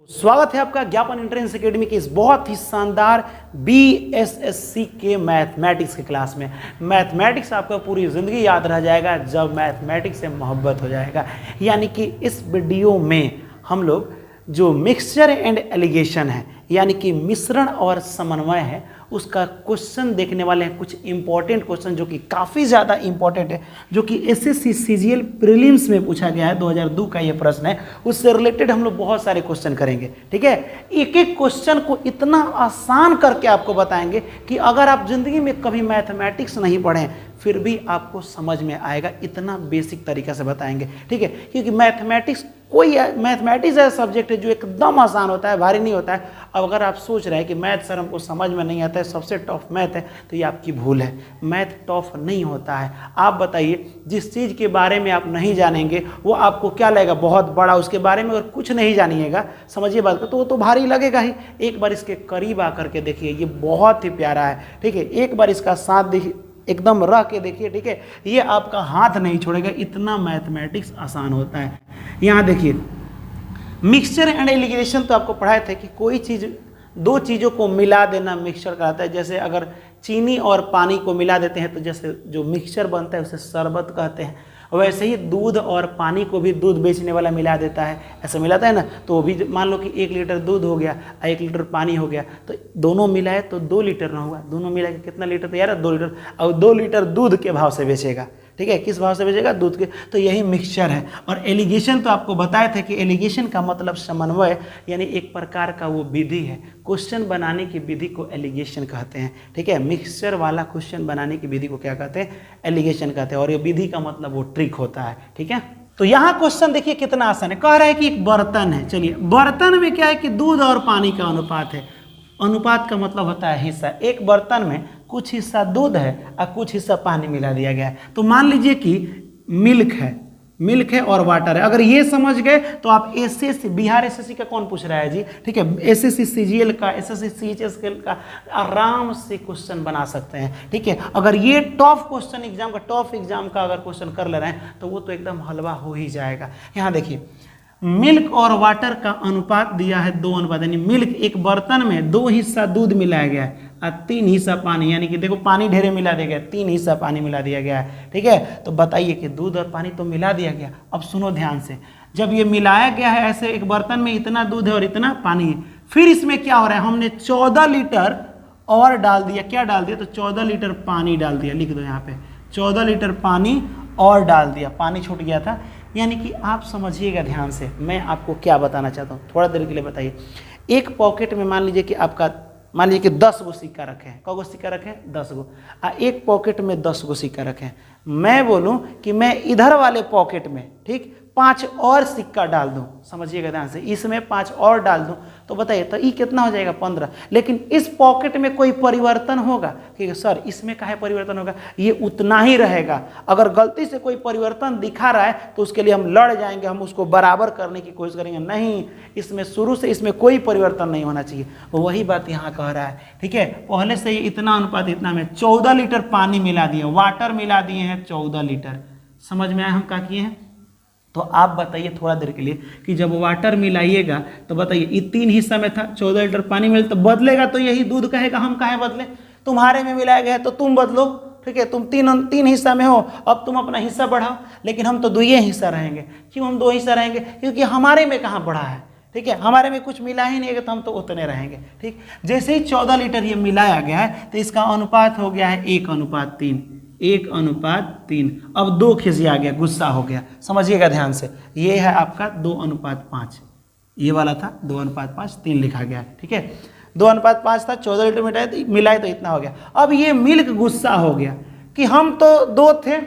स्वागत है आपका ज्ञापन एंट्रेंस एकेडमी के इस बहुत ही शानदार बीएसएससी के मैथमेटिक्स की क्लास में। मैथमेटिक्स आपका पूरी ज़िंदगी याद रह जाएगा जब मैथमेटिक्स से मोहब्बत हो जाएगा। यानी कि इस वीडियो में हम लोग जो मिक्सचर एंड एलिगेशन है यानी कि मिश्रण और समन्वय है उसका क्वेश्चन देखने वाले हैं। कुछ इंपॉर्टेंट क्वेश्चन जो कि काफ़ी ज़्यादा इंपॉर्टेंट है, जो कि एसएससी सीजीएल प्रीलिम्स में पूछा गया है। 2002 का ये प्रश्न है, उससे रिलेटेड हम लोग बहुत सारे क्वेश्चन करेंगे। ठीक है, एक एक क्वेश्चन को इतना आसान करके आपको बताएंगे कि अगर आप जिंदगी में कभी मैथमेटिक्स नहीं पढ़ें फिर भी आपको समझ में आएगा। इतना बेसिक तरीका से बताएंगे। ठीक है, क्योंकि मैथमेटिक्स ऐसा सब्जेक्ट है जो एकदम आसान होता है, भारी नहीं होता है। अब अगर आप सोच रहे हैं कि मैथ सर हमको समझ में नहीं आता है, सबसे टफ मैथ है, तो ये आपकी भूल है। मैथ टफ नहीं होता है। आप बताइए, जिस चीज़ के बारे में आप नहीं जानेंगे वो आपको क्या लगेगा, बहुत बड़ा। उसके बारे में अगर कुछ नहीं जानिएगा, समझिए बात को, तो वो तो भारी लगेगा ही। एक बार इसके करीब आकर के देखिए, ये बहुत ही प्यारा है। ठीक है, एक बार इसका साथ देखिए, एकदम रह के देखिए। ठीक है, ये आपका हाथ नहीं छोड़ेगा, इतना मैथमेटिक्स आसान होता है। यहाँ देखिए, मिक्सचर एंड एलिगेशन तो आपको पढ़ाए थे कि कोई चीज़, दो चीज़ों को मिला देना मिक्सचर कहलाता है। जैसे अगर चीनी और पानी को मिला देते हैं तो जैसे जो मिक्सचर बनता है उसे शरबत कहते हैं। वैसे ही दूध और पानी को भी दूध बेचने वाला मिला देता है, ऐसा मिलाता है ना। तो वो भी मान लो कि 1 लीटर दूध हो गया और 1 लीटर पानी हो गया, तो दोनों मिलाए तो 2 लीटर ना होगा। दोनों मिला के कितना लीटर तैयार है, 2 लीटर। और 2 लीटर दूध के भाव से बेचेगा। ठीक है, किस भाव से बेचेगा, दूध के। तो यही मिक्सचर है। और एलिगेशन तो आपको बताए थे कि एलिगेशन का मतलब समन्वय, यानी एक प्रकार का वो विधि है। क्वेश्चन बनाने की विधि को एलिगेशन कहते हैं। ठीक है, मिक्सचर वाला क्वेश्चन बनाने की विधि को क्या कहते हैं, एलिगेशन कहते हैं। और ये विधि का मतलब वो ट्रिक होता है। ठीक है, तो यहाँ क्वेश्चन देखिए कितना आसान है। कह रहा है कि एक बर्तन है। चलिए, बर्तन में क्या है कि दूध और पानी का अनुपात है। अनुपात का मतलब होता है हिस्सा। एक बर्तन में कुछ हिस्सा दूध है और कुछ हिस्सा पानी मिला दिया गया है। तो मान लीजिए कि मिल्क है और वाटर है। अगर ये समझ गए तो आप एसएससी, बिहार एसएससी का कौन पूछ रहा है जी, ठीक है, एसएससी सीजीएल का, एसएससी सीएचएसएल का आराम से क्वेश्चन बना सकते हैं। ठीक है, अगर ये टॉप क्वेश्चन एग्जाम का, टॉप एग्जाम का अगर क्वेश्चन कर ले रहे हैं तो वो तो एकदम हलवा हो ही जाएगा। यहाँ देखिए, मिल्क और वाटर का अनुपात दिया है 2 अनुपात, यानी मिल्क, एक बर्तन में 2 हिस्सा दूध मिलाया गया है और 3 हिस्सा पानी, यानी कि देखो पानी ढेरे मिला दिया गया, 3 हिस्सा पानी मिला दिया गया है। ठीक है, तो बताइए कि दूध और पानी तो मिला दिया गया। अब सुनो ध्यान से, जब ये मिलाया गया है ऐसे, एक बर्तन में इतना दूध है और इतना पानी है, फिर इसमें क्या हो रहा है, हमने 14 लीटर और डाल दिया। क्या डाल दिया, तो 14 लीटर पानी डाल दिया। लिख दो यहाँ पे, 14 लीटर पानी और डाल दिया, पानी छूट गया था। यानी कि आप समझिएगा ध्यान से, मैं आपको क्या बताना चाहता हूँ, थोड़ा देर के लिए बताइए। एक पॉकेट में मान लीजिए कि आपका, मान लीजिए कि 10 गो सिक्का रखे हैं। कौ सिक्का रखे हैं, 10 गो। एक पॉकेट में 10 गो सिक्का रखे हैं। मैं बोलूं कि मैं इधर वाले पॉकेट में, ठीक, 5 और सिक्का डाल दूं, समझिएगा ध्यान से, इसमें 5 और डाल दूं, तो बताइए तो ये कितना हो जाएगा, 15। लेकिन इस पॉकेट में कोई परिवर्तन होगा कि सर इसमें काहे परिवर्तन होगा, ये उतना ही रहेगा। अगर गलती से कोई परिवर्तन दिखा रहा है तो उसके लिए हम लड़ जाएंगे, हम उसको बराबर करने की कोशिश करेंगे। नहीं, इसमें शुरू से इसमें कोई परिवर्तन नहीं होना चाहिए। वही बात यहाँ कह रहा है। ठीक है, पहले से ही इतना अनुपात, इतना में 14 लीटर पानी मिला दिए, वाटर मिला दिए हैं 14 लीटर। समझ में आया हम क्या किए हैं। तो आप बताइए थोड़ा देर के लिए कि जब वाटर मिलाइएगा तो बताइए, ये 3 हिस्सा में था, 14 लीटर पानी मिले तो बदलेगा, तो यही दूध कहेगा, हम काहे बदले, तुम्हारे में मिलाया गया है तो तुम बदलो। ठीक है, तुम तीन हिस्सा में हो, अब तुम अपना हिस्सा बढ़ाओ। लेकिन हम तो 2 हिस्सा रहेंगे। क्यों हम 2 हिस्सा रहेंगे, क्योंकि हमारे में कहाँ बढ़ा है। ठीक है, हमारे में कुछ मिला ही नहीं है तो हम तो उतने रहेंगे। ठीक, जैसे ही 14 लीटर ये मिलाया गया है तो इसका अनुपात हो गया है 1:3, 1:3। अब 2 खिसिया गया, गुस्सा हो गया। समझिएगा ध्यान से, ये है आपका 2:5। ये वाला था 2:5, 3 लिखा गया। ठीक है, 2:5 था, 14 लीटर मिलाए तो इतना हो गया। अब ये मिल्क गुस्सा हो गया कि हम तो 2 थे,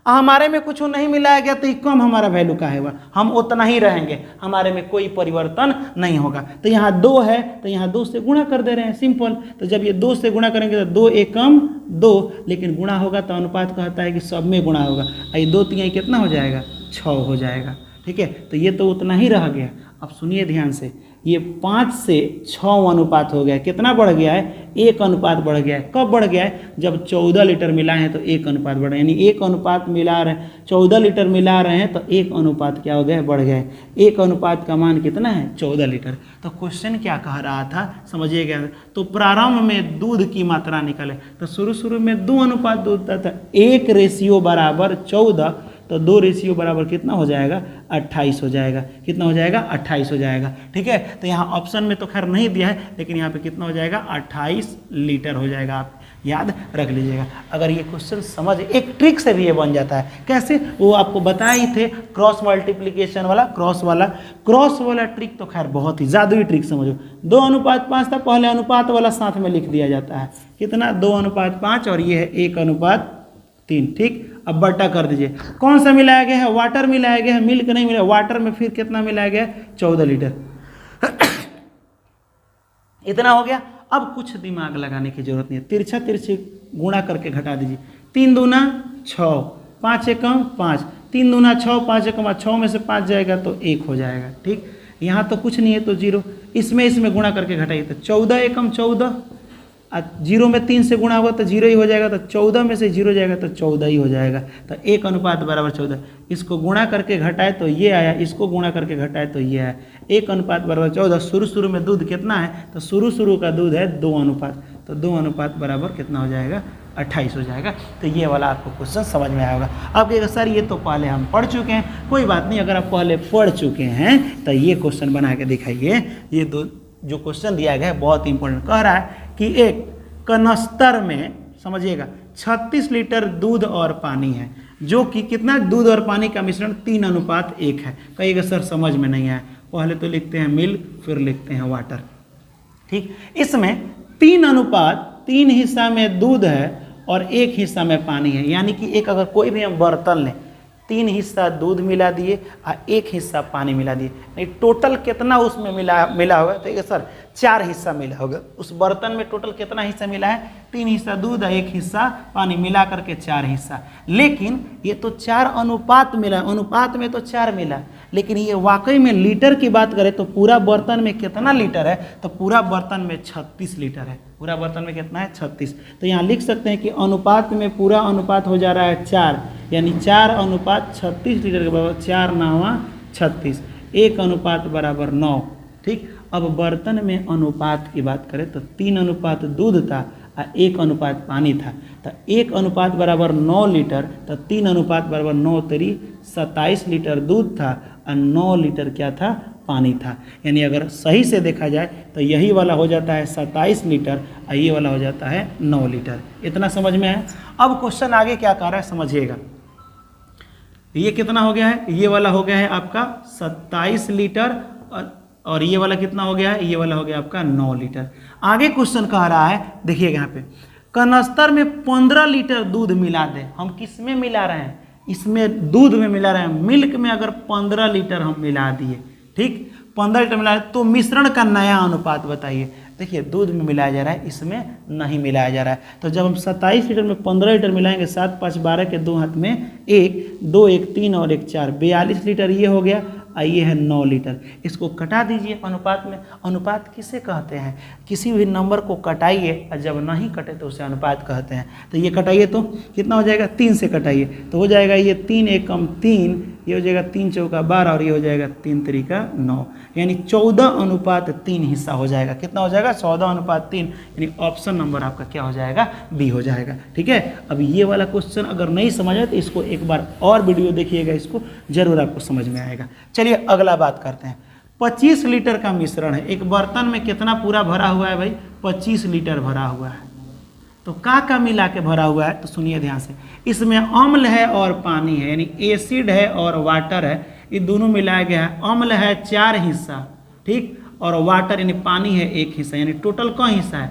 हमारे में कुछ नहीं मिलाया गया तो कम हमारा वैल्यू का है, हम उतना ही रहेंगे, हमारे में कोई परिवर्तन नहीं होगा। तो यहाँ 2 है तो यहाँ 2 से गुणा कर दे रहे हैं, सिंपल। तो जब ये 2 से गुणा करेंगे तो 2 एकम 2, लेकिन गुणा होगा तो अनुपात कहता है कि सब में गुणा होगा। ये 2 3 कितना हो जाएगा, 6 हो जाएगा। ठीक है, तो ये तो उतना ही रह गया। अब सुनिए ध्यान से, ये 5 से 6 अनुपात हो गया। कितना बढ़ गया है? 1 अनुपात बढ़ गया है। कब बढ़ गया है? जब 14 लीटर मिलाए हैं तो 1 अनुपात बढ़ गया, यानी 1 अनुपात मिला रहे हैं, 14 लीटर मिला रहे हैं तो 1 अनुपात क्या हो गया है? बढ़ गया है। 1 अनुपात का मान कितना है? 14 लीटर। तो क्वेश्चन क्या कह रहा था समझिएगा। तो प्रारंभ में दूध की मात्रा निकले, तो शुरू में 2 अनुपात दूध था, 1 रेशियो बराबर 14, तो 2 रेशियो बराबर कितना हो जाएगा? 28 हो जाएगा। कितना हो जाएगा? 28 हो जाएगा। ठीक है, तो यहाँ ऑप्शन में तो खैर नहीं दिया है, लेकिन यहाँ पे कितना हो जाएगा? 28 लीटर हो जाएगा। आप याद रख लीजिएगा। अगर ये क्वेश्चन समझ, एक ट्रिक से भी ये बन जाता है। कैसे? वो आपको बताए ही थे, क्रॉस मल्टीप्लीकेशन वाला, क्रॉस वाला ट्रिक तो खैर बहुत ही जादुई ट्रिक समझो। 2 अनुपात 5 था, पहले अनुपात वाला साथ में लिख दिया जाता है। कितना? 2 अनुपात 5 और ये है 1 अनुपात 3। ठीक, अब बट्टा कर दीजिए। कौन सा मिलाया गया है? वाटर मिलाया गया है, मिल्क नहीं मिला। वाटर में फिर कितना मिलाया गया है? 14 लीटर। इतना हो गया। अब कुछ दिमाग लगाने की जरूरत नहीं है, तिरछा तिरछी गुणा करके घटा दीजिए। 3 दूना 6, 5 एकम 5, 3 दूना 6, 5 एकम 6 में से 5 जाएगा तो 1 हो जाएगा। ठीक, यहाँ तो कुछ नहीं है तो 0, इसमें गुणा करके घटाइए तो 14 एकम 14, 0 में 3 से गुणा होगा तो 0 ही हो जाएगा, तो 14 में से 0 जाएगा तो 14 ही हो जाएगा। तो 1 अनुपात बराबर 14। इसको गुणा करके घटाए तो ये आया, इसको गुणा करके घटाए तो ये आया। 1 अनुपात बराबर 14। शुरू में दूध कितना है? तो शुरू का दूध है 2 अनुपात, तो 2 अनुपात बराबर कितना हो जाएगा? 28 हो जाएगा। तो ये वाला आपको क्वेश्चन समझ में आया होगा। आप कहेगा सर ये तो पहले हम पढ़ चुके हैं। कोई बात नहीं, अगर आप पहले पढ़ चुके हैं तो ये क्वेश्चन बना के दिखाइए। ये जो क्वेश्चन दिया गया है बहुत इंपॉर्टेंट। कह रहा है कि एक कनस्तर में, समझिएगा, 36 लीटर दूध और पानी है, जो कि कितना? दूध और पानी का मिश्रण 3 अनुपात 1 है। कहिएगा सर समझ में नहीं आया। पहले तो लिखते हैं मिल्क, फिर लिखते हैं वाटर। ठीक, इसमें 3 अनुपात 3 हिस्सा में दूध है और 1 हिस्सा में पानी है। यानी कि एक अगर कोई भी हम बर्तन लें, 3 हिस्सा दूध मिला दिए और 1 हिस्सा पानी मिला दिए, नहीं टोटल कितना उसमें मिला होगा? तो ये सर 4 हिस्सा मिला होगा। उस बर्तन में टोटल कितना हिस्सा मिला है? 3 हिस्सा दूध और 1 हिस्सा पानी, मिला करके 4 हिस्सा। लेकिन ये तो 4 अनुपात मिला, अनुपात में तो 4 मिला, लेकिन ये वाकई में लीटर की बात करें तो पूरा बर्तन में कितना लीटर है? तो पूरा बर्तन में 36 लीटर है। पूरा बर्तन में कितना है? 36। तो यहाँ लिख सकते हैं कि अनुपात में पूरा अनुपात हो जा रहा है 4, यानी 4 अनुपात 36 लीटर के बराबर। 4 9 36, 1 अनुपात बराबर 9। ठीक, अब बर्तन में अनुपात की बात करें तो 3 अनुपात दूध था और 1 अनुपात पानी था। तो 1 अनुपात बराबर 9 लीटर, तो 3 अनुपात बराबर 9 तेरी 27 लीटर दूध था और 9 लीटर क्या था? पानी था। यानी अगर सही से देखा जाए तो यही वाला हो जाता है 27 लीटर और ये वाला हो जाता है 9 लीटर। इतना समझ में आया? अब क्वेश्चन आगे क्या कर रहा है समझिएगा। ये कितना हो गया है? ये वाला हो गया है आपका 27 लीटर और ये वाला कितना हो गया है? ये वाला हो गया आपका 9 लीटर। आगे क्वेश्चन कह रहा है, देखिएगा यहाँ पे, कनस्तर में 15 लीटर दूध मिला दे। हम किस में मिला रहे हैं? इसमें दूध में मिला रहे हैं। मिल्क में अगर 15 लीटर हम मिला दिए, ठीक, 15 लीटर मिला तो मिश्रण का नया अनुपात बताइए। देखिए दूध में मिलाया जा रहा है, इसमें नहीं मिलाया जा रहा है। तो जब हम 27 लीटर में 15 लीटर मिलाएंगे, 7 5 12 के 2 हाथ में 1, 2 1 3 और 1 4, 42 लीटर ये हो गया। ये है 9 लीटर। इसको कटा दीजिए अनुपात में। अनुपात किसे कहते हैं? किसी भी नंबर को कटाइए और जब नहीं कटे तो उसे अनुपात कहते हैं। तो ये कटाइए तो कितना हो जाएगा? 3 से कटाइए तो हो जाएगा ये 3 एकम 3, ये हो जाएगा 3 चौका 12 और ये हो जाएगा 3 तरीका 9, यानी 14 अनुपात 3 हिस्सा हो जाएगा। कितना हो जाएगा? 14 अनुपात 3, यानी ऑप्शन नंबर आपका क्या हो जाएगा? बी हो जाएगा। ठीक है, अब ये वाला क्वेश्चन अगर नहीं समझ आए तो इसको एक बार और वीडियो देखिएगा, इसको जरूर आपको समझ में आएगा। चलिए अगला बात करते हैं। 25 लीटर का मिश्रण है। एक बर्तन में कितना पूरा भरा हुआ है भाई? 25 लीटर भरा हुआ है। तो का मिला के भरा हुआ है? तो सुनिए ध्यान से, इसमें अम्ल है और पानी है, यानी एसिड है और वाटर है, ये दोनों मिलाया गया है। अम्ल है 4 हिस्सा, ठीक, और वाटर यानी पानी है 1 हिस्सा, यानी टोटल कौन हिस्सा है?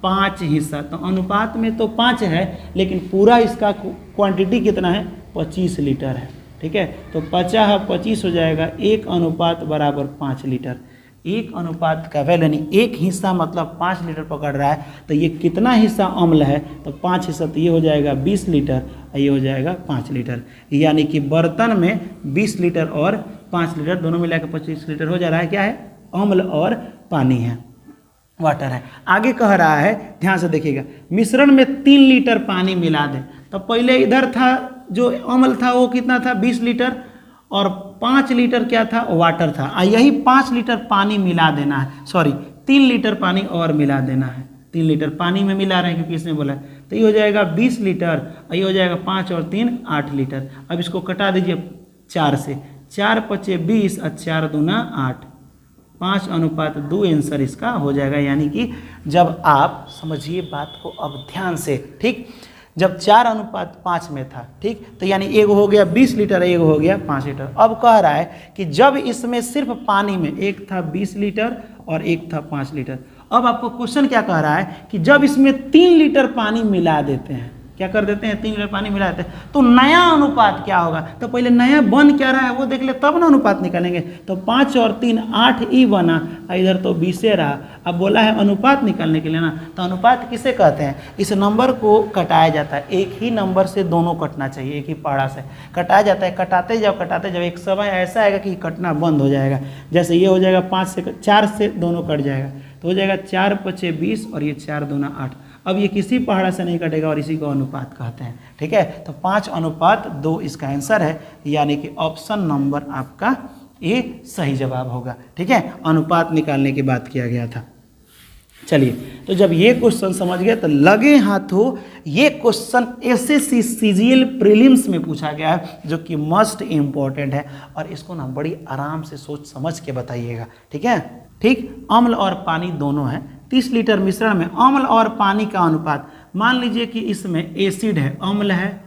5 हिस्सा। तो अनुपात में तो 5 है, लेकिन पूरा इसका क्वांटिटी कितना है? 25 लीटर है। ठीक है, तो 50 25 हो जाएगा। 1 अनुपात बराबर 5 लीटर। 1 अनुपात का वैल्यू यानी 1 हिस्सा मतलब 5 लीटर पकड़ रहा है। तो ये कितना हिस्सा अम्ल है? तो 5 हिस्सा, तो ये हो जाएगा 20 लीटर और ये हो जाएगा 5 लीटर। यानी कि बर्तन में 20 लीटर और 5 लीटर दोनों मिला के 25 लीटर हो जा रहा है। क्या है? अम्ल और पानी है, वाटर है। आगे कह रहा है, ध्यान से देखिएगा, मिश्रण में 3 लीटर पानी मिला दें। तो पहले इधर था जो अम्ल था वो कितना था 20 लीटर और 5 लीटर क्या था वाटर था। यही 5 लीटर पानी मिला देना है, सॉरी 3 लीटर पानी और मिला देना है। 3 लीटर पानी में मिला रहे हैं क्योंकि इसने बोला है। तो ये हो जाएगा 20 लीटर और ये हो जाएगा 5 और 3 8 लीटर। अब इसको कटा दीजिए 4 से, 4 पचे 20 और 4 दूना 8, 5:2 आंसर इसका हो जाएगा। यानी कि जब आप समझिए बात को अब ध्यान से, ठीक, जब 4:5 में था, ठीक, तो यानी एक हो गया 20 लीटर, एक हो गया 5 लीटर। अब कह रहा है कि जब इसमें सिर्फ पानी में एक था 20 लीटर और एक था 5 लीटर। अब आपको क्वेश्चन क्या कह रहा है कि जब इसमें 3 लीटर पानी मिला देते हैं, क्या कर देते हैं 3 लीटर पानी मिला देते हैं, तो नया अनुपात क्या होगा। तो पहले नया बन क्या रहा है वो देख ले, तब ना अनुपात निकालेंगे। तो 5 और 3 8 ही बना, इधर तो 20 रहा। अब बोला है अनुपात निकालने के लिए ना, तो अनुपात किसे कहते हैं, इस नंबर को कटाया जाता है। एक ही नंबर से दोनों कटना चाहिए, एक ही पाड़ा से कटाया जाता है। कटाते जब एक समय ऐसा आएगा कि कटना बंद हो जाएगा। जैसे ये हो जाएगा 5 से 4 से दोनों कट जाएगा, तो हो जाएगा 4 पचे 20 और ये 4 दूना 8। अब ये किसी पहाड़ा से नहीं कटेगा और इसी को अनुपात कहते हैं, ठीक है। तो 5:2 इसका आंसर है, यानी कि ऑप्शन नंबर आपका ए सही जवाब होगा, ठीक है। अनुपात निकालने की बात किया गया था। चलिए, तो जब ये क्वेश्चन समझ गए तो लगे हाथों ये क्वेश्चन एसएससी सीजीएल प्रीलिम्स में पूछा गया है, जो कि मस्ट इम्पॉर्टेंट है और इसको ना बड़ी आराम से सोच समझ के बताइएगा, ठीक है। ठीक, अम्ल और पानी दोनों हैं। 30 लीटर मिश्रण में अम्ल और पानी का अनुपात, मान लीजिए कि इसमें एसिड है, अम्ल है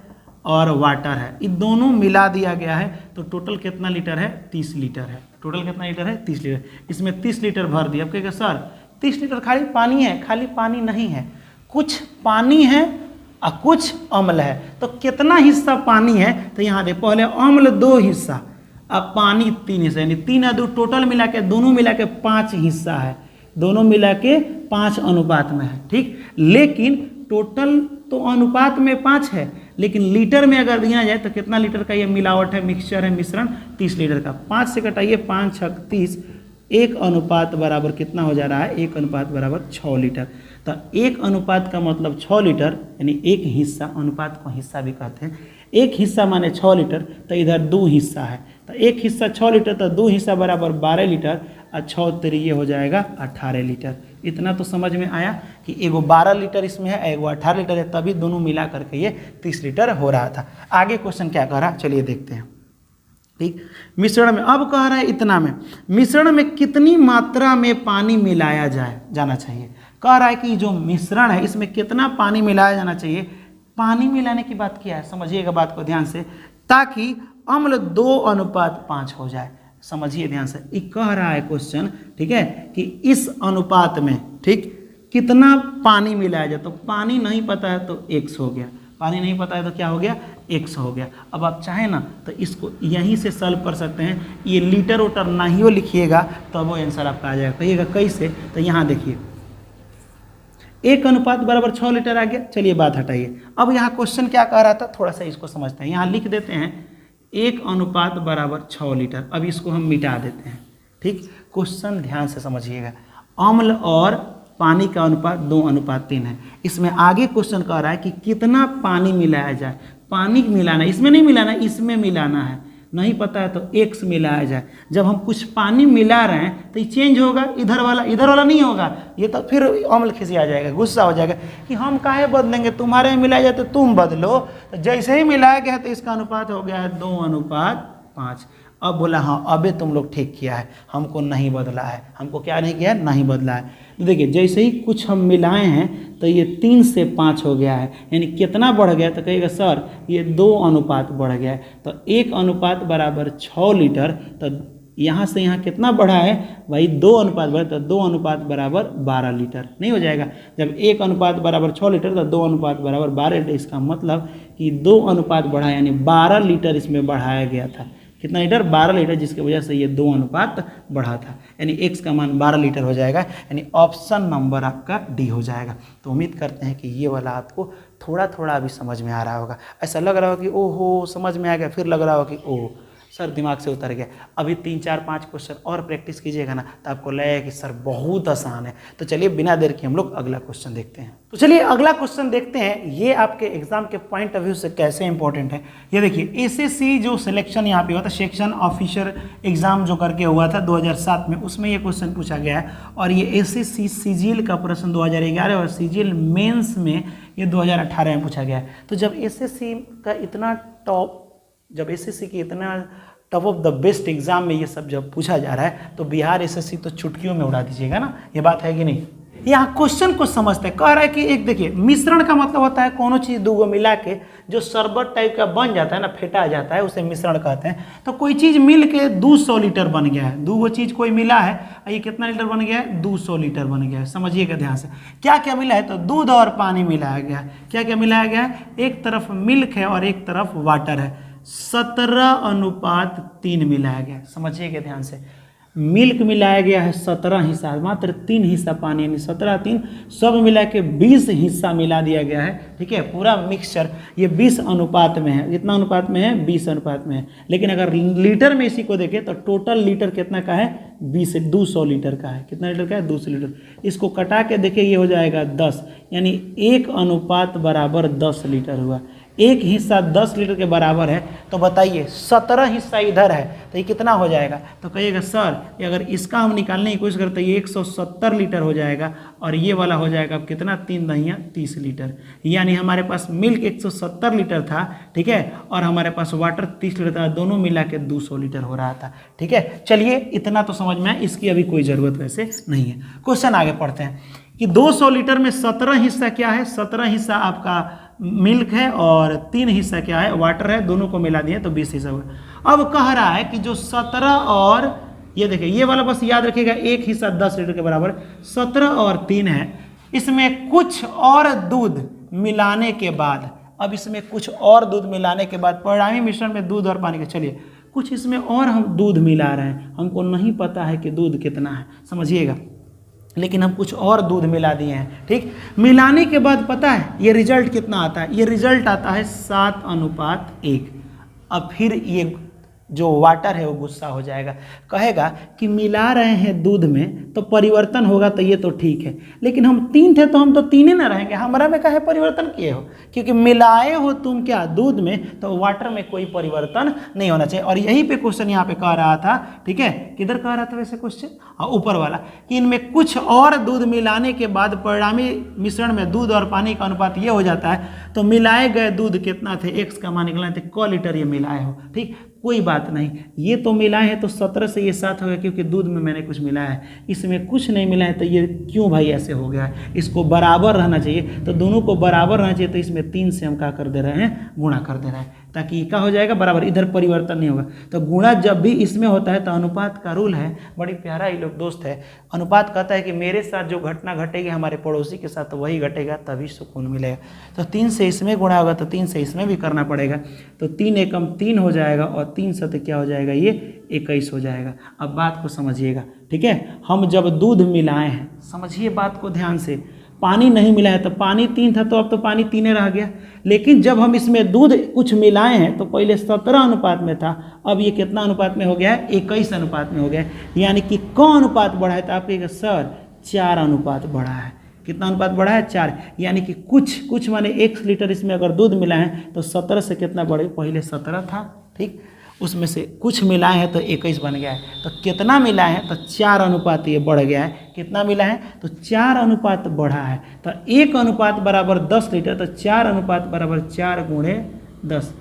और वाटर है, ये दोनों मिला दिया गया है। तो टोटल कितना लीटर है 30 लीटर है। टोटल कितना लीटर है 30 लीटर। इसमें 30 लीटर भर दिया। अब कहेगा सर 30 लीटर खाली पानी है, खाली पानी नहीं है, कुछ पानी है और कुछ अम्ल है। तो कितना हिस्सा पानी है, तो यहाँ दे पहले अम्ल 2 हिस्सा, अब पानी 3 हिस्सा, यानी 3 और 2 टोटल मिला के दोनों मिला के 5 हिस्सा है, दोनों मिला के 5 अनुपात में है, ठीक। लेकिन टोटल तो अनुपात में 5 है, लेकिन लीटर में अगर दिया जाए तो कितना लीटर का ये मिलावट है, मिक्सचर है, मिश्रण 30 लीटर का। 5 से कटाइए 5 6 30, 1 अनुपात बराबर कितना हो जा रहा है, 1 अनुपात बराबर 6 लीटर। तो 1 अनुपात का मतलब 6 लीटर, यानी एक हिस्सा, अनुपात को हिस्सा भी कहते हैं, एक हिस्सा माने 6 लीटर। तो इधर 2 हिस्सा है, तो एक हिस्सा 6 लीटर, तो 2 हिस्सा बराबर 12 लीटर और 6 3 हो जाएगा 18 लीटर। इतना तो समझ में आया कि एगो 12 लीटर इसमें है, एगो 18 लीटर है, तभी दोनों मिला करके ये 30 लीटर हो रहा था। आगे क्वेश्चन क्या कह रहा है, चलिए देखते हैं। ठीक, मिश्रण में अब कह रहा है इतना में मिश्रण में कितनी मात्रा में पानी मिलाया जाना चाहिए। कह रहा है कि जो मिश्रण है इसमें कितना पानी मिलाया जाना चाहिए। पानी मिलाने की बात किया है, समझिएगा बात को ध्यान से, ताकि अम्ल 2:5 हो जाए। समझिए ध्यान से, ये कह रहा है क्वेश्चन, ठीक है, कि इस अनुपात में, ठीक, कितना पानी मिलाया जाए। तो पानी नहीं पता है तो x हो गया, पानी नहीं पता है तो क्या हो गया x हो गया। अब आप चाहें ना तो इसको यहीं से सॉल्व कर सकते हैं, ये लीटर वोटर नहीं हो लिखिएगा तो वो आंसर आपका आ जाएगा। कहिएगा कैसे, तो यहाँ देखिए 1 अनुपात बराबर 6 लीटर आ गया। चलिए बात हटाइए, अब यहाँ क्वेश्चन क्या कह रहा था थोड़ा सा इसको समझते हैं। यहाँ लिख देते हैं 1 अनुपात बराबर 6 लीटर। अब इसको हम मिटा देते हैं, ठीक। क्वेश्चन ध्यान से समझिएगा, अम्ल और पानी का अनुपात 2:3 है। इसमें आगे क्वेश्चन कह रहा है कि कितना पानी मिलाया जाए। पानी मिलाना, इसमें नहीं मिलाना, इसमें मिलाना है, नहीं पता है तो x मिलाया जाए। जब हम कुछ पानी मिला रहे हैं तो ये चेंज होगा, इधर वाला नहीं होगा, ये तो फिर अम्ल खिसिया जाएगा, गुस्सा हो जाएगा कि हम काहे बदलेंगे, तुम्हारे में मिलाया जाए तो तुम बदलो। तो जैसे ही मिलाया गया तो इसका अनुपात हो गया है 2:5। अब बोला हाँ अबे तुम लोग ठीक किया है, हमको नहीं बदला है, हमको क्या नहीं किया है, नहीं बदला है। तो देखिए जैसे ही कुछ हम मिलाए हैं तो ये 3 से 5 हो गया है, यानी कितना बढ़ गया, तो कहिएगा सर ये 2 अनुपात बढ़ गया है। तो 1 अनुपात बराबर 6 लीटर, तो यहाँ से यहाँ कितना बढ़ा है भाई 2 अनुपात बढ़ा, तो 2 अनुपात बराबर 12 लीटर नहीं हो जाएगा। जब 1 अनुपात बराबर 6 लीटर तो 2 अनुपात बराबर 12 लीटर, इसका मतलब कि 2 अनुपात बढ़ा, यानी 12 लीटर इसमें बढ़ाया गया था। कितना लीटर, 12 लीटर, जिसकी वजह से ये 2 अनुपात बढ़ा था, यानी x का मान 12 लीटर हो जाएगा, यानी ऑप्शन नंबर आपका डी हो जाएगा। तो उम्मीद करते हैं कि ये वाला आपको थोड़ा थोड़ा अभी समझ में आ रहा होगा। ऐसा लग रहा होगा कि ओहो समझ में आ गया, फिर लग रहा होगा कि ओह सर दिमाग से उतर गया। अभी 3 4 5 क्वेश्चन और प्रैक्टिस कीजिएगा ना तो आपको लगेगा कि सर बहुत आसान है। तो चलिए बिना देर के हम लोग अगला क्वेश्चन देखते हैं। तो चलिए अगला क्वेश्चन देखते हैं, ये आपके एग्जाम के पॉइंट ऑफ व्यू से कैसे इंपॉर्टेंट है। ये देखिए एसएससी जो सिलेक्शन यहाँ पे हुआ था, सेक्शन ऑफिसर एग्जाम जो करके हुआ था 2007 में, उसमें ये क्वेश्चन पूछा गया है। और ये एसएससी सिजिल का प्रश्न 2011 और सिजिल मेंस में ये 2018 में पूछा गया है। तो जब एसएससी का इतना टॉप, जब एसएससी की इतना top of the best exam में ये सब जब पूछा जा रहा है तो बिहार एसएससी तो चुटकियों में उड़ा दीजिएगा ना, ये बात है कि नहीं। यहाँ क्वेश्चन को समझते हैं, कह रहा है कि एक देखिए मिश्रण का मतलब होता है कोनो चीज़ दो मिला के जो शरबत टाइप का बन जाता है ना, फेटा जाता है, उसे मिश्रण कहते हैं। तो कोई चीज़ मिल के 200 लीटर बन गया है, दो चीज़ कोई मिला है, ये कितना लीटर बन गया है, 200 लीटर बन गया है। समझिएगा ध्यान से, क्या क्या मिला है, तो दूध और पानी मिलाया गया है। क्या क्या मिलाया गया है, एक तरफ मिल्क है और एक तरफ वाटर है, 17:3 मिलाया गया। समझिएगा ध्यान से, मिल्क मिलाया गया है 17 हिस्सा, मात्र 3 हिस्सा पानी, यानी 17 3 सब मिला के 20 हिस्सा मिला दिया गया है। ठीक है, पूरा मिक्सचर ये 20 अनुपात में है। कितना अनुपात में है, 20 अनुपात में है। लेकिन अगर लीटर में इसी को देखें तो टोटल लीटर कितना का है, 200 लीटर का है। कितना लीटर का है, 200 लीटर। इसको कटा के देखिए ये हो जाएगा 10, यानी 1 अनुपात बराबर 10 लीटर हुआ। एक हिस्सा 10 लीटर के बराबर है, तो बताइए 17 हिस्सा इधर है तो ये कितना हो जाएगा। तो कहिएगा सर ये अगर इसका हम निकालने की कोशिश करते हैं ये 170 लीटर हो जाएगा, और ये वाला हो जाएगा अब कितना, 3 दहिया 30 लीटर। यानी हमारे पास मिल्क 170 लीटर था, ठीक है, और हमारे पास वाटर 30 लीटर था, दोनों मिला के 200 लीटर हो रहा था। ठीक है, चलिए इतना तो समझ में आया, इसकी अभी कोई ज़रूरत वैसे नहीं है। क्वेश्चन आगे पढ़ते हैं कि 200 लीटर में 17 हिस्सा क्या है, 17 हिस्सा आपका मिल्क है और 3 हिस्सा क्या है, वाटर है, दोनों को मिला दिए तो 20 हिस्सा हुआ। अब कह रहा है कि जो 17 और ये देखिए ये वाला बस याद रखिएगा, एक हिस्सा 10 लीटर के बराबर, 17 और 3 है, इसमें कुछ और दूध मिलाने के बाद, अब इसमें कुछ और दूध मिलाने के बाद परिणामी मिश्रण में दूध और पानी का, चलिए कुछ इसमें और हम दूध मिला रहे हैं, हमको नहीं पता है कि दूध कितना है, समझिएगा, लेकिन हम कुछ और दूध मिला दिए हैं। ठीक, मिलाने के बाद पता है ये रिजल्ट कितना आता है, ये रिजल्ट आता है 7:1। अब फिर ये जो वाटर है वो गुस्सा हो जाएगा, कहेगा कि मिला रहे हैं दूध में तो परिवर्तन होगा, तो ये तो ठीक है, लेकिन हम 3 थे तो हम तो 3 ही ना रहेंगे, हमारा में काहे परिवर्तन किए हो, क्योंकि मिलाए हो तुम क्या दूध में, तो वाटर में कोई परिवर्तन नहीं होना चाहिए। और यही पे क्वेश्चन यहाँ पे कह रहा था, ठीक है, किधर कह रहा था वैसे क्वेश्चन, हाँ ऊपर वाला, कि इनमें कुछ और दूध मिलाने के बाद परिणामी मिश्रण में दूध और पानी का अनुपात ये हो जाता है, तो मिलाए गए दूध कितना थे, x का मान निकलना थे, क लीटर ये मिलाए हो। ठीक, कोई बात नहीं, ये तो मिलाए हैं तो 17 से ये 7 हो गया, क्योंकि दूध में मैंने कुछ मिलाया है, इसमें कुछ नहीं मिला है, तो ये क्यों भाई ऐसे हो गया है, इसको बराबर रहना चाहिए, तो दोनों को बराबर रहना चाहिए, तो इसमें 3 से हम क्या कर दे रहे हैं, गुणा कर दे रहे हैं, ताकि क्या हो जाएगा, बराबर, इधर परिवर्तन नहीं होगा। तो गुणा जब भी इसमें होता है तो अनुपात का रूल है, बड़ी प्यारा ये लोग दोस्त है, अनुपात कहता है कि मेरे साथ जो घटना घटेगी हमारे पड़ोसी के साथ तो वही घटेगा, तभी सुकून मिलेगा। तो 3 से इसमें गुणा होगा तो 3 से इसमें भी करना पड़ेगा, तो 3 एकम 3 हो जाएगा, और 3 सत्य क्या हो जाएगा, ये 21 हो जाएगा। अब बात को समझिएगा, ठीक है, हम जब दूध मिलाए हैं, समझिए बात को ध्यान से, पानी नहीं मिला है तो पानी 3 था, तो अब तो पानी 3 रह गया, लेकिन जब हम इसमें दूध कुछ मिलाए हैं तो पहले 17 अनुपात में था, अब ये कितना अनुपात में हो गया है, 21 अनुपात में हो गया है, यानी कि कौन अनुपात बढ़ा है, तो आप कहिएगा सर 4 अनुपात बढ़ा है। कितना अनुपात बढ़ा है, 4, यानी कि कुछ माने 1 लीटर इसमें अगर दूध मिला है तो 17 से कितना बढ़े, पहले 17 था, ठीक, उसमें से कुछ मिलाए हैं तो 21 बन गया है, तो कितना मिलाए हैं, तो 4 अनुपात ये बढ़ गया है। कितना मिला है, तो 4 अनुपात बढ़ा है, तो 1 अनुपात बराबर 10 लीटर, तो 4 अनुपात बराबर 4 गुणे 10,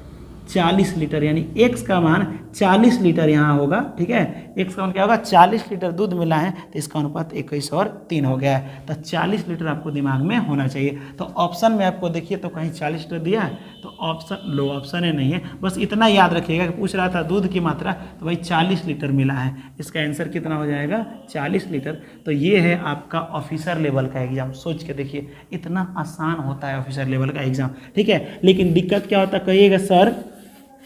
40 लीटर, यानी x का मान 40 लीटर यहाँ होगा। ठीक है, x का मान क्या होगा, 40 लीटर दूध मिला है, तो इसका अनुपात 21 और 3 हो गया है, तो 40 लीटर आपको दिमाग में होना चाहिए। तो ऑप्शन में आपको देखिए तो कहीं 40 लीटर दिया है, तो ऑप्शन लो, ऑप्शन है नहीं है, बस इतना याद रखिएगा कि पूछ रहा था दूध की मात्रा, तो भाई 40 लीटर मिला है, इसका आंसर कितना हो जाएगा, 40 लीटर। तो ये है आपका ऑफिसर लेवल का एग्जाम, सोच के देखिए इतना आसान होता है ऑफिसर लेवल का एग्जाम। ठीक है, लेकिन दिक्कत क्या होता है, कहिएगा सर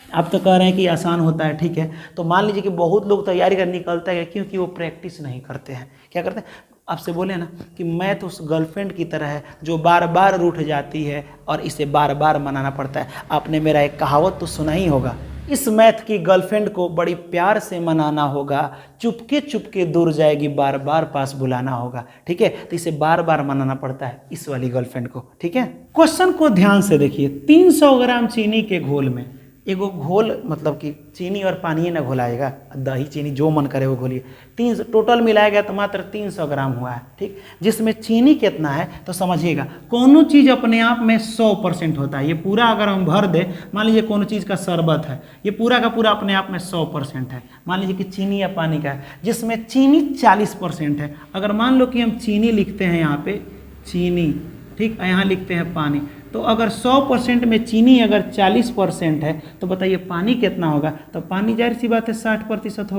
आप तो कह रहे हैं कि आसान होता है, ठीक है, तो मान लीजिए कि बहुत लोग तैयारी कर निकलते हैं क्योंकि वो प्रैक्टिस नहीं करते हैं। क्या करते हैं, आपसे बोले ना कि मैं तो उस गर्लफ्रेंड की तरह है जो बार बार रूठ जाती है और इसे बार बार मनाना पड़ता है। आपने मेरा एक कहावत तो सुना ही होगा, इस मैथ की गर्लफ्रेंड को बड़ी प्यार से मनाना होगा, चुपके चुपके दूर जाएगी, बार बार पास बुलाना होगा। ठीक है, तो इसे बार बार मनाना पड़ता है इस वाली गर्लफ्रेंड को। ठीक है, क्वेश्चन को ध्यान से देखिए। 300 ग्राम चीनी के घोल में, एगो घोल मतलब कि चीनी और पानी ना घोलाएगा, दही चीनी जो मन करे वो घोलिए। 300 टोटल मिलाया गया तो मात्र 300 ग्राम हुआ है। ठीक, जिसमें चीनी कितना है तो समझिएगा, कोनो चीज़ अपने आप में 100% होता है। ये पूरा अगर हम भर दें, मान लीजिए कोनो चीज़ का शरबत है, ये पूरा का पूरा अपने आप में 100% है। मान लीजिए कि चीनी या पानी का है, जिसमें चीनी 40% है। अगर मान लो कि हम चीनी लिखते हैं यहाँ पे चीनी, ठीक, यहाँ लिखते हैं पानी, तो अगर 100% में चीनी अगर 40% है तो बताइए पानी कितना होगा? तो पानी जाहिर सी बात है 60%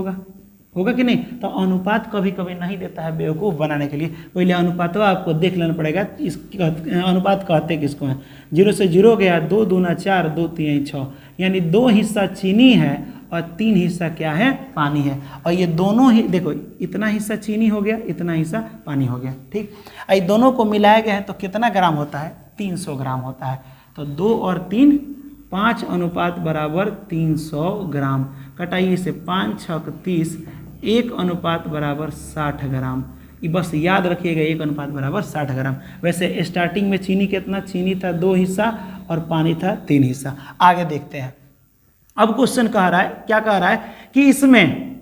होगा कि नहीं? तो अनुपात कभी कभी नहीं देता है बेवकूफ़ बनाने के लिए। पहले अनुपात आपको देख लेना पड़ेगा, इस अनुपात कहते किसको हैं। 0 से 0 गया, 2 दूना 4, 2 तीन 6, यानी 2 हिस्सा चीनी है और 3 हिस्सा क्या है? पानी है। और ये दोनों ही देखो, इतना हिस्सा चीनी हो गया, इतना हिस्सा पानी हो गया। ठीक, ये दोनों को मिलाया गया है तो कितना ग्राम होता है? 300 ग्राम होता है। तो 2 और 3 5 अनुपात बराबर 300 ग्राम। कटाइए से 5 6 30, 1 अनुपात बराबर 60 ग्राम। ये बस याद रखिएगा, 1 अनुपात बराबर 60 ग्राम। वैसे स्टार्टिंग में चीनी कितना? चीनी था 2 हिस्सा और पानी था 3 हिस्सा। आगे देखते हैं। अब क्वेश्चन कह रहा है, क्या कह रहा है कि इसमें,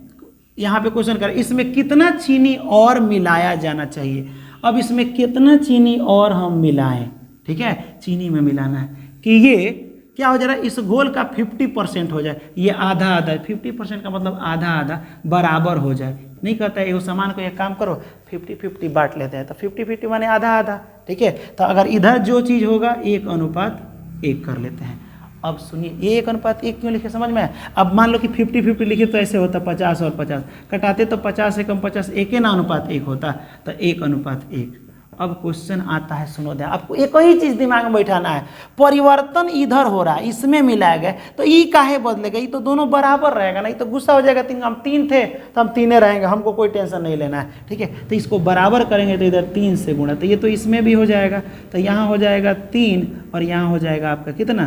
यहाँ पे क्वेश्चन कर रहा है इसमें कितना चीनी और मिलाया जाना चाहिए। अब इसमें कितना चीनी और हम मिलाएं? ठीक है, चीनी में मिलाना है कि ये क्या हो जा रहा है, इस घोल का 50% हो जाए। ये आधा आधा, 50% का मतलब आधा आधा बराबर हो जाए। नहीं कहता है वो सामान को एक काम करो 50-50 बांट लेते हैं, तो 50-50 माने आधा आधा। ठीक है, तो अगर इधर जो चीज़ होगा 1 अनुपात 1 कर लेते हैं। अब सुनिए, 1 अनुपात 1 क्यों लिखे समझ में? अब मान लो कि 50-50 लिखे तो ऐसे होता 50 और 50, कटाते तो 50 से कम 50, 1 ना अनुपात 1 होता, तो 1 अनुपात 1। अब क्वेश्चन आता है, सुनो ध्यान, आपको एक ही चीज दिमाग में बैठाना है। परिवर्तन इधर हो रहा है, इसमें मिलाया गया, तो ई काहे बदलेगा? ये तो दोनों बराबर रहेगा, नहीं तो गुस्सा हो जाएगा। हम 3 थे तो हम 3 रहेंगे, हमको कोई टेंशन नहीं लेना है। ठीक है, तो इसको बराबर करेंगे तो इधर 3 से गुणा, तो ये तो इसमें भी हो जाएगा, तो यहाँ हो जाएगा 3 और यहाँ हो जाएगा आपका कितना?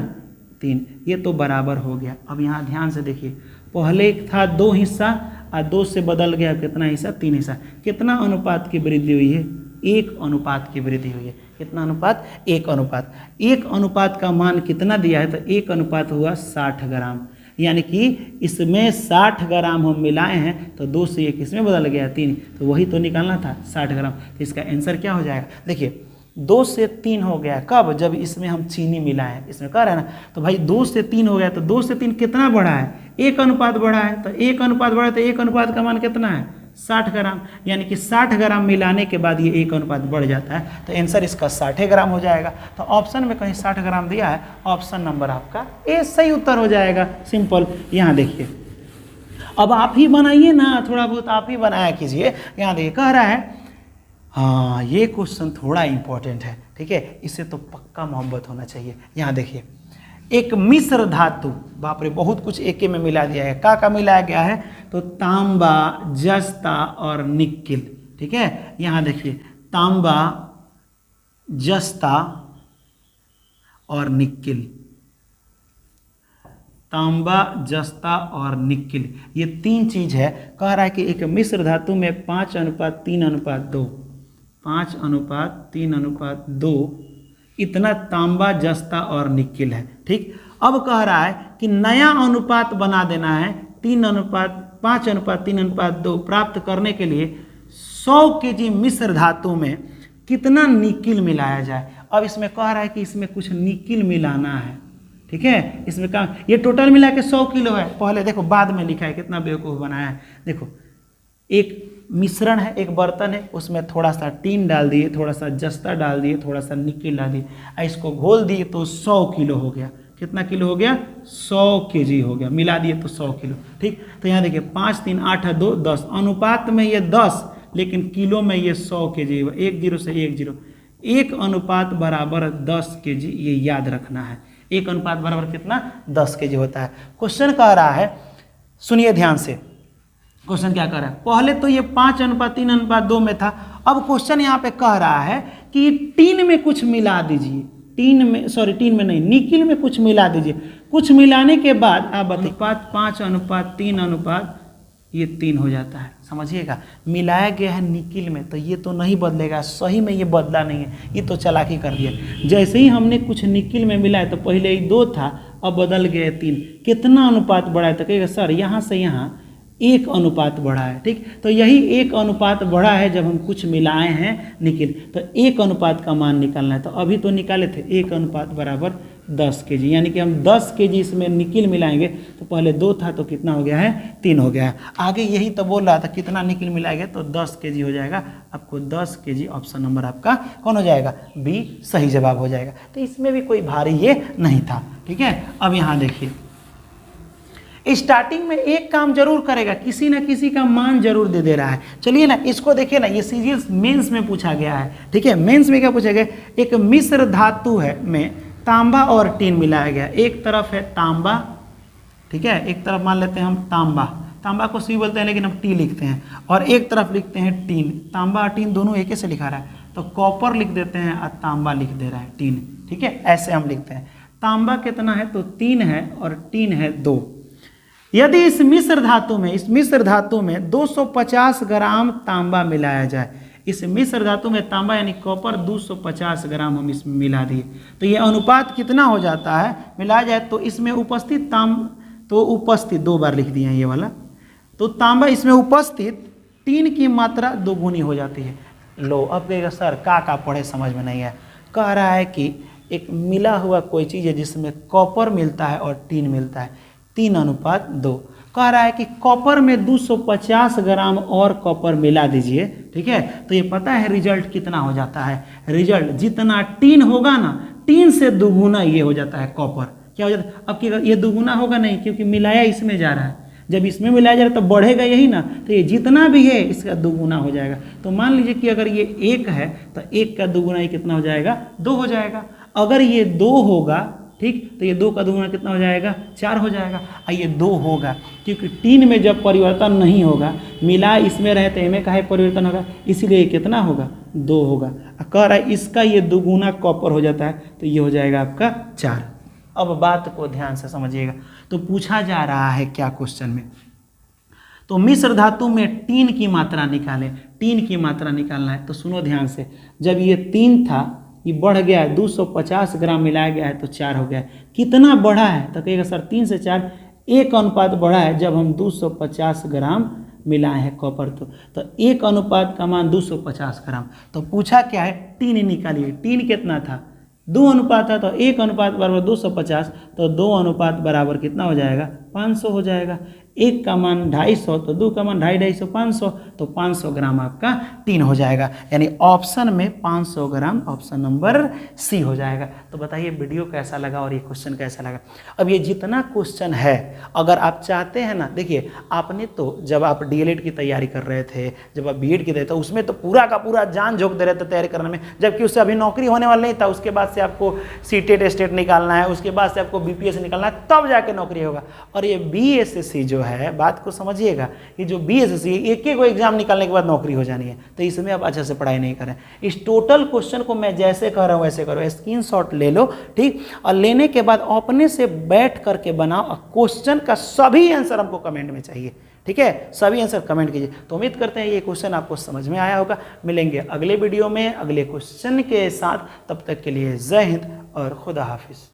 3। ये तो बराबर हो गया। अब यहाँ ध्यान से देखिए, पहले था 2 हिस्सा और 2 से बदल गया कितना हिस्सा? 3 हिस्सा। कितना अनुपात की वृद्धि हुई है? 1 अनुपात की वृद्धि हुई है। कितना अनुपात? 1 अनुपात। 1 अनुपात का मान कितना दिया है? तो 1 अनुपात हुआ 60 ग्राम, यानी कि इसमें 60 ग्राम हम मिलाए हैं तो 2 से 1 इसमें बदल गया 3, तो वही तो निकालना था 60 ग्राम। तो इसका आंसर क्या हो जाएगा? देखिए 2 से 3 हो गया, कब? जब इसमें हम चीनी मिलाए हैं, इसमें कह रहे हैं ना। तो भाई 2 से 3 हो गया, तो 2 से 3 कितना बढ़ा है? 1 अनुपात बढ़ा है। तो 1 अनुपात बढ़ा, तो 1 अनुपात का मान कितना है? 60 ग्राम, यानी कि 60 ग्राम मिलाने के बाद ये 1 अनुपात बढ़ जाता है, तो आंसर इसका 60 ग्राम हो जाएगा। तो ऑप्शन में कहीं 60 ग्राम दिया है, ऑप्शन नंबर आपका ए सही उत्तर हो जाएगा। सिंपल। यहाँ देखिए, अब आप ही बनाइए ना, थोड़ा बहुत आप ही बनाया कीजिए। यहाँ देखिए कह रहा है, हाँ ये क्वेश्चन थोड़ा इंपॉर्टेंट है। ठीक है, इससे तो पक्का मोहब्बत होना चाहिए। यहाँ देखिए, एक मिश्र धातु, बाप रे बहुत कुछ एक में मिला दिया है। का मिलाया गया है? तो तांबा, जस्ता और निकिल। ठीक है, यहाँ देखिए तांबा, जस्ता और निकिल, तांबा, जस्ता और निकिल, ये 3 चीज है। कह रहा है कि एक मिश्र धातु में 5:3:2, 5:3:2 इतना तांबा, जस्ता और निकिल है। ठीक, अब कह रहा है कि नया अनुपात बना देना है 5:3:2 प्राप्त करने के लिए 100 kg मिश्र धातु में कितना निकिल मिलाया जाए। अब इसमें कह रहा है कि इसमें कुछ निकिल मिलाना है। ठीक है, इसमें का ये टोटल मिला के 100 किलो है। पहले देखो, बाद में लिखा है, कितना बेवकूफ़ बनाया है। देखो, एक मिश्रण है, एक बर्तन है, उसमें थोड़ा सा टीन डाल दिए, थोड़ा सा जस्ता डाल दिए, थोड़ा सा निकिल डाल दिए, इसको घोल दिए तो 100 किलो हो गया। कितना किलो हो गया? 100 kg हो गया। मिला दिए तो 100 किलो। ठीक, तो यहाँ देखिए 5 3 8 2 10, अनुपात में ये 10, लेकिन किलो में ये 100 kg। 1 0 से 1 0, 1 अनुपात बराबर 10 kg, ये याद रखना है। 1 अनुपात बराबर कितना? 10 kg होता है। क्वेश्चन कह रहा है, सुनिए ध्यान से, क्वेश्चन क्या कह रहा है? पहले तो ये 5:3:2 में था। अब क्वेश्चन यहाँ पे कह रहा है कि टीन में कुछ मिला दीजिए, टीन में नहीं, निकिल में कुछ मिला दीजिए। कुछ मिलाने के बाद आप बताइए, अनुपात 5:3 ये 3 हो जाता है। समझिएगा, मिलाया गया है निकिल में तो ये तो नहीं बदलेगा, सही में ये बदला नहीं है, ये तो चालाकी कर दिया। जैसे ही हमने कुछ निकिल में मिलाया तो पहले ही 2 था, अब बदल गया 3। कितना अनुपात बढ़ा है? तो कहेगा सर यहाँ से यहाँ 1 अनुपात बढ़ा है। ठीक, तो यही 1 अनुपात बढ़ा है जब हम कुछ मिलाए हैं निकिल, तो 1 अनुपात का मान निकालना है। तो अभी तो निकाले थे 1 अनुपात बराबर 10 kg, यानी कि हम 10 kg इसमें निकिल मिलाएंगे तो पहले 2 था तो कितना हो गया है? 3 हो गया है। आगे यही तो बोल रहा था कितना निकिल मिलाएंगे तो 10 kg हो जाएगा। आपको 10 kg ऑप्शन नंबर आपका कौन हो जाएगा? बी सही जवाब हो जाएगा। तो इसमें भी कोई भारी ये नहीं था। ठीक है, अब यहाँ देखिए, स्टार्टिंग में एक काम जरूर करेगा, किसी ना किसी का मान जरूर दे रहा है। चलिए ना इसको देखिए ना, ये सीजीएल मेंस में पूछा गया है। ठीक है, मेंस में क्या पूछा गया? एक मिश्र धातु है में तांबा और टीन मिलाया गया। एक तरफ है तांबा, ठीक है, एक तरफ मान लेते हैं हम तांबा, तांबा को सी बोलते हैं लेकिन हम टी लिखते हैं, और एक तरफ लिखते हैं टीन। तांबा और टीन दोनों एक ही से लिखा रहा है तो कॉपर लिख देते हैं और तांबा लिख दे रहा है टीन। ठीक है, ऐसे हम लिखते हैं। तांबा कितना है? तो 3 है और टीन है 2। यदि इस मिश्र धातु में 250 ग्राम तांबा मिलाया जाए, इस मिश्र धातु में तांबा यानी कॉपर 250 ग्राम हम इसमें मिला दिए, तो ये अनुपात कितना हो जाता है मिलाया जाए? तो इसमें उपस्थित उपस्थित 2 बार लिख दिए हैं ये वाला, तो तांबा इसमें उपस्थित टीन की मात्रा 2 गुनी हो जाती है। लो, अब कहेगा सर का पढ़े समझ में नहीं है। कह रहा है कि एक मिला हुआ कोई चीज़ है जिसमें कॉपर मिलता है और टीन मिलता है, 3:2। कह रहा है कि कॉपर में 250 ग्राम और कॉपर मिला दीजिए। ठीक है, तो ये पता है रिजल्ट कितना हो जाता है? रिजल्ट जितना टीन होगा ना, टीन से 2 गुना ये हो जाता है कॉपर। क्या हो जाता है? अब कि ये 2 गुना होगा नहीं, क्योंकि मिलाया इसमें जा रहा है। जब इसमें मिलाया जा रहा है तो बढ़ेगा यही ना, तो ये जितना भी है इसका 2 गुना हो जाएगा। तो मान लीजिए कि अगर ये 1 है तो 1 का 2 गुना ये कितना हो जाएगा? 2 हो जाएगा। अगर ये 2 होगा, ठीक, तो ये 2 का 2 गुना कितना हो जाएगा? 4 हो जाएगा। और ये 2 होगा क्योंकि टीन में जब परिवर्तन नहीं होगा, मिला इसमें रहे तो इनमें काहे परिवर्तन होगा, इसीलिए ये कितना होगा? 2 होगा। कह रहा है इसका ये 2 गुना कॉपर हो जाता है तो ये हो जाएगा आपका 4। अब बात को ध्यान से समझिएगा, तो पूछा जा रहा है क्या क्वेश्चन में, तो मिश्र धातु में टीन की मात्रा निकालें। टीन की मात्रा निकालना है तो सुनो ध्यान से, जब ये 3 था ये बढ़ गया है, 250 ग्राम मिलाया गया है तो 4 हो गया है। कितना बढ़ा है? तो कहेगा सर 3 से 4 1 अनुपात बढ़ा है जब हम 250 ग्राम मिलाए हैं कॉपर। तो 1 अनुपात का मान 250 ग्राम। तो पूछा क्या है? टीन निकालिए। टीन कितना था? 2 अनुपात था, तो 1 अनुपात बराबर 250, तो 2 अनुपात बराबर कितना हो जाएगा? 500 हो जाएगा। 1 का मान 250 तो 2 का मान 250, 500, तो 500 ग्राम आपका टीन हो जाएगा। यानी ऑप्शन में 500 ग्राम ऑप्शन नंबर सी हो जाएगा। तो बताइए वीडियो कैसा लगा और ये क्वेश्चन कैसा लगा? अब ये जितना क्वेश्चन है, अगर आप चाहते हैं ना, देखिए आपने तो जब आप डीएलएड की तैयारी कर रहे थे, जब आप बीएड की रहे थे, उसमें तो पूरा का पूरा जान झोंक दे रहे थे तैयारी करने में, जबकि उससे अभी नौकरी होने वाला नहीं था। उसके बाद से आपको सीटेट स्टेट निकालना है, उसके बाद से आपको बीपीएस निकालना है, तब जाके नौकरी होगा। और ये बीएसएससी जो है, बात को समझिएगा, कि जो बीएसएससी एक एक एग्जाम निकालने के बाद नौकरी हो जानी है, तो इसमें आप अच्छे से पढ़ाई नहीं करें। इस टोटल क्वेश्चन को मैं जैसे कह रहा हूँ वैसे करो, स्क्रीनशॉट ले लो, ठीक, और लेने के बाद अपने से बैठ करके बनाओ। क्वेश्चन का सभी आंसर हमको कमेंट में चाहिए, ठीक है, सभी आंसर कमेंट कीजिए। तो उम्मीद करते हैं ये क्वेश्चन आपको समझ में आया होगा। मिलेंगे अगले वीडियो में अगले क्वेश्चन के साथ, तब तक के लिए जय हिंद और खुदा हाफिज।